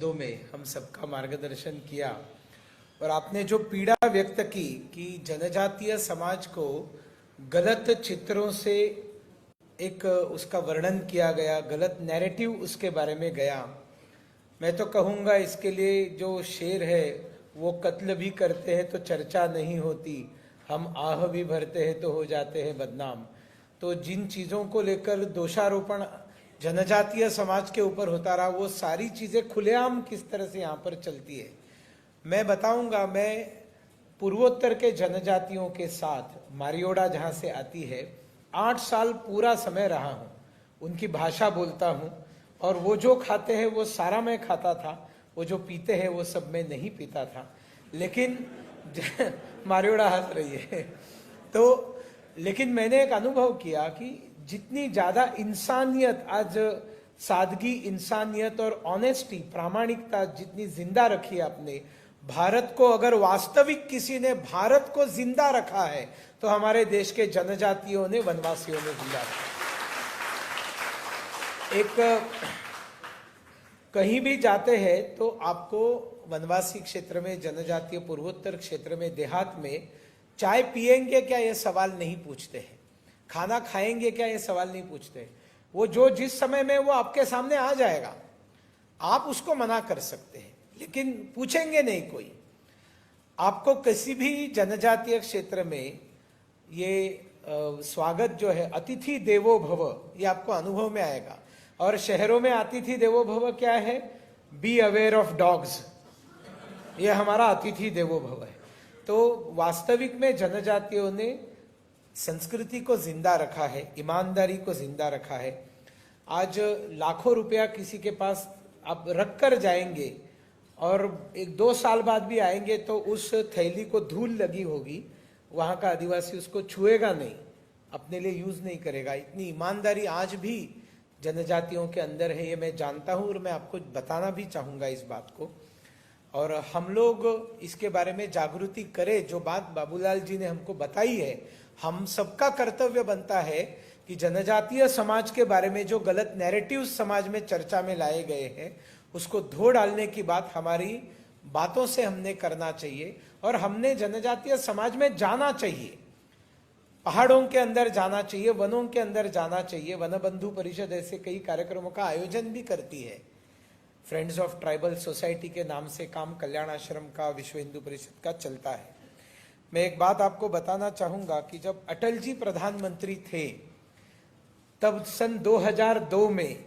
दो में हम सबका मार्गदर्शन किया और आपने जो पीड़ा व्यक्त की कि जनजातीय समाज को गलत चित्रों से एक उसका वर्णन किया गया, गलत नैरेटिव उसके बारे में गया। मैं तो कहूँगा इसके लिए जो शेर है वो कत्ल भी करते हैं तो चर्चा नहीं होती, हम आह भी भरते हैं तो हो जाते हैं बदनाम। तो जिन चीज़ों को लेकर दोषारोपण जनजातीय समाज के ऊपर होता रहा, वो सारी चीज़ें खुलेआम किस तरह से यहाँ पर चलती है मैं बताऊंगा। मैं पूर्वोत्तर के जनजातियों के साथ मारियोडा जहाँ से आती है 8 साल पूरा समय रहा हूँ, उनकी भाषा बोलता हूँ और वो जो खाते हैं वो सारा मैं खाता था, वो जो पीते हैं वो सब मैं नहीं पीता था। लेकिन मारियोडा हंस रही है तो लेकिन मैंने एक अनुभव किया कि जितनी ज्यादा इंसानियत आज सादगी, इंसानियत और ऑनेस्टी, प्रामाणिकता जितनी जिंदा रखी है आपने भारत को, अगर वास्तविक किसी ने भारत को जिंदा रखा है तो हमारे देश के जनजातियों ने, वनवासियों ने जिंदा रखा। एक कहीं भी जाते हैं तो आपको वनवासी क्षेत्र में, जनजातीय पूर्वोत्तर क्षेत्र में, देहात में चाय पिएंगे क्या ये सवाल नहीं पूछते हैं, खाना खाएंगे क्या ये सवाल नहीं पूछते हैं। वो जो जिस समय में वो आपके सामने आ जाएगा आप उसको मना कर सकते हैं, लेकिन पूछेंगे नहीं कोई। आपको किसी भी जनजातीय क्षेत्र में ये स्वागत जो है, अतिथि देवो भव, ये आपको अनुभव में आएगा। और शहरों में अतिथि देवो भव क्या है? बी अवेयर ऑफ डॉग्स, ये हमारा अतिथि देवो भव है। तो वास्तविक में जनजातियों ने संस्कृति को जिंदा रखा है, ईमानदारी को जिंदा रखा है। आज लाखों रुपया किसी के पास आप रख कर जाएंगे और 1-2 साल बाद भी आएंगे तो उस थैली को धूल लगी होगी, वहाँ का आदिवासी उसको छुएगा नहीं, अपने लिए यूज नहीं करेगा। इतनी ईमानदारी आज भी जनजातियों के अंदर है, ये मैं जानता हूँ और मैं आपको बताना भी चाहूँगा इस बात को। और हम लोग इसके बारे में जागृति करें। जो बात बाबूलाल जी ने हमको बताई है, हम सबका कर्तव्य बनता है कि जनजातीय समाज के बारे में जो गलत नैरेटिव समाज में चर्चा में लाए गए हैं उसको धो डालने की बात हमारी बातों से हमने करना चाहिए। और हमने जनजातीय समाज में जाना चाहिए, पहाड़ों के अंदर जाना चाहिए, वनों के अंदर जाना चाहिए। वन बंधु परिषद ऐसे कई कार्यक्रमों का आयोजन भी करती है। फ्रेंड्स ऑफ ट्राइबल सोसाइटी के नाम से काम कल्याण आश्रम का, विश्व हिंदू परिषद का चलता है। मैं एक बात आपको बताना चाहूंगा कि जब अटल जी प्रधानमंत्री थे तब सन 2002 में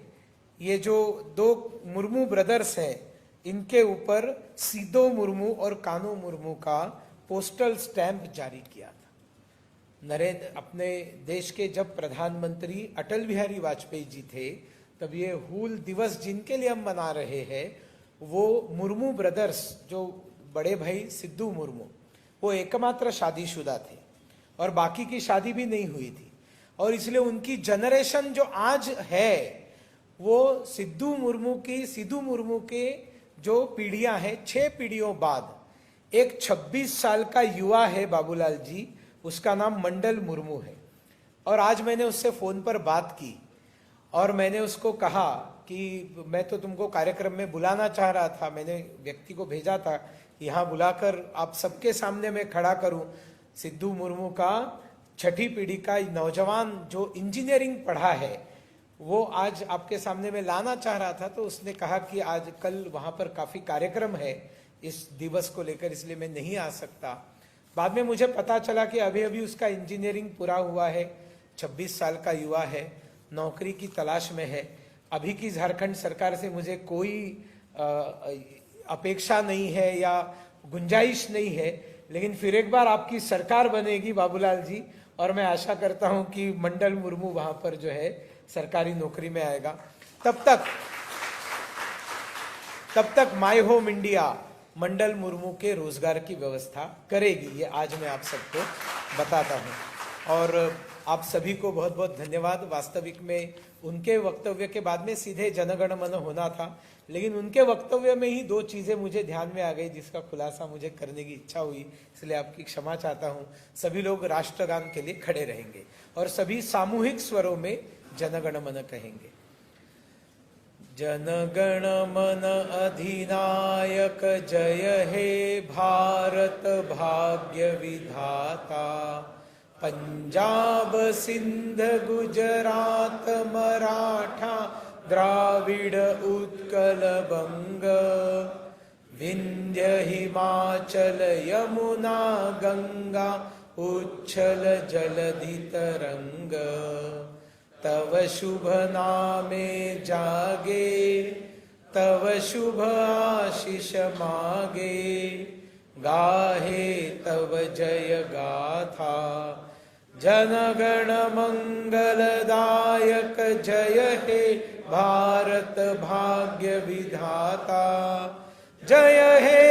ये जो 2 मुर्मू ब्रदर्स हैं, इनके ऊपर सीदो मुर्मू और कानो मुर्मू का पोस्टल स्टैंप जारी किया था। नरेंद्र अपने देश के जब प्रधानमंत्री अटल बिहारी वाजपेयी जी थे तब ये हूल दिवस जिनके लिए हम मना रहे हैं, वो मुर्मू ब्रदर्स, जो बड़े भाई सिद्धू मुर्मू, वो एकमात्र शादीशुदा थे और बाकी की शादी भी नहीं हुई थी। और इसलिए उनकी जनरेशन जो आज है वो सिद्धू मुर्मू के जो पीढ़ियां हैं, 6 पीढ़ियों बाद एक 26 साल का युवा है बाबूलाल जी, उसका नाम मंडल मुर्मू है। और आज मैंने उससे फोन पर बात की और मैंने उसको कहा कि मैं तो तुमको कार्यक्रम में बुलाना चाह रहा था, मैंने व्यक्ति को भेजा था यहाँ बुलाकर आप सबके सामने मैं खड़ा करूं। सिद्धू मुर्मू का 6ठी पीढ़ी का नौजवान जो इंजीनियरिंग पढ़ा है वो आज आपके सामने मैं लाना चाह रहा था। तो उसने कहा कि आज कल वहाँ पर काफ़ी कार्यक्रम है इस दिवस को लेकर, इसलिए मैं नहीं आ सकता। बाद में मुझे पता चला कि अभी अभी उसका इंजीनियरिंग पूरा हुआ है, 26 साल का युवा है, नौकरी की तलाश में है। अभी की झारखंड सरकार से मुझे कोई अपेक्षा नहीं है या गुंजाइश नहीं है, लेकिन फिर एक बार आपकी सरकार बनेगी बाबूलाल जी और मैं आशा करता हूं कि मंडल मुर्मू वहां पर जो है सरकारी नौकरी में आएगा। तब तक माय होम इंडिया मंडल मुर्मू के रोजगार की व्यवस्था करेगी, ये आज मैं आप सबको बताता हूं। और आप सभी को बहुत बहुत धन्यवाद। वास्तविक में उनके वक्तव्य के बाद में सीधे जनगण मन होना था, लेकिन उनके वक्तव्य में ही 2 चीजें मुझे ध्यान में आ गई जिसका खुलासा मुझे करने की इच्छा हुई, इसलिए आपकी क्षमा चाहता हूं। सभी लोग राष्ट्रगान के लिए खड़े रहेंगे और सभी सामूहिक स्वरों में जनगण मन कहेंगे। जनगण मन अधिनायक जय हे भारत भाग्य विधाता। पंजाब सिंध गुजरात मराठा द्राविड़ उत्कल बंग, विंध्य हिमाचल यमुना गंगा उच्छल जलधि तरंग। तव शुभ नामे जागे, तव शुभ आशीष मागे, गाहे तव जय गाथा। जनगण मंगलदायक जय हे भारत भाग्य विधाता। जय हे